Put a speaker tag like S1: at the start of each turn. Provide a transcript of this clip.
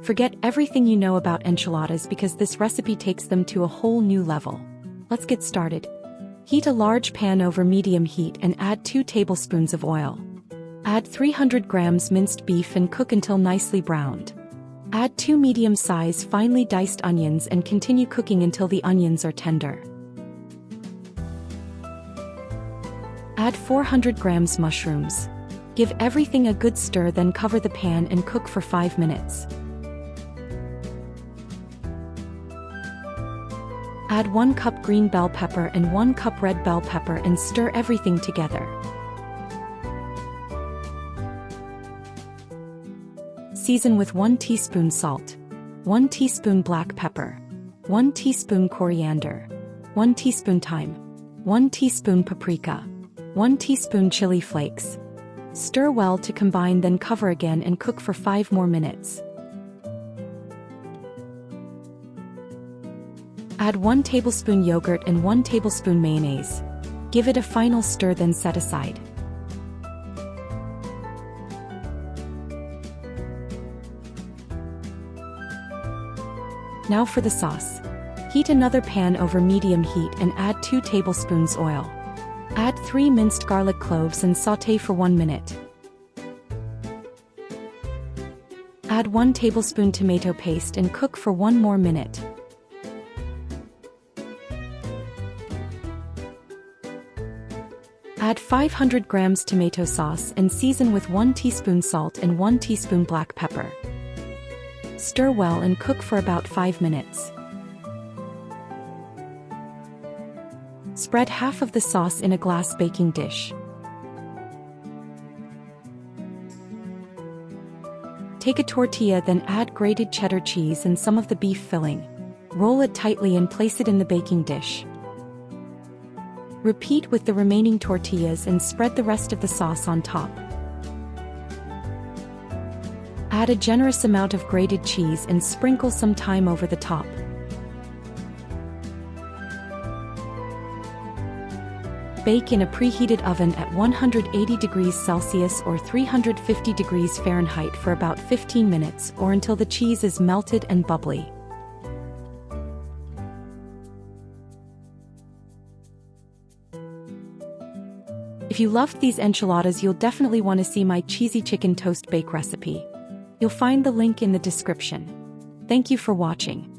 S1: Forget everything you know about enchiladas because this recipe takes them to a whole new level. Let's get started. Heat a large pan over medium heat and add 2 tablespoons of oil. Add 300 grams minced beef and cook until nicely browned. Add 2 medium-sized finely diced onions and continue cooking until the onions are tender. Add 400 grams mushrooms. Give everything a good stir, then cover the pan and cook for 5 minutes. Add 1 cup green bell pepper and 1 cup red bell pepper and stir everything together. Season with 1 teaspoon salt, 1 teaspoon black pepper, 1 teaspoon coriander, 1 teaspoon thyme, 1 teaspoon paprika, 1 teaspoon chili flakes. Stir well to combine, then cover again and cook for 5 more minutes. Add 1 tablespoon yogurt and 1 tablespoon mayonnaise. Give it a final stir, then set aside. Now for the sauce. Heat another pan over medium heat and add 2 tablespoons oil. Add 3 minced garlic cloves and sauté for 1 minute. Add 1 tablespoon tomato paste and cook for 1 more minute. Add 500 grams tomato sauce and season with 1 teaspoon salt and 1 teaspoon black pepper. Stir well and cook for about 5 minutes. Spread half of the sauce in a glass baking dish. Take a tortilla, then add grated cheddar cheese and some of the beef filling. Roll it tightly and place it in the baking dish. Repeat with the remaining tortillas and spread the rest of the sauce on top. Add a generous amount of grated cheese and sprinkle some thyme over the top. Bake in a preheated oven at 180 degrees Celsius or 350 degrees Fahrenheit for about 15 minutes or until the cheese is melted and bubbly. If you loved these enchiladas, you'll definitely want to see my cheesy chicken toast bake recipe. You'll find the link in the description. Thank you for watching.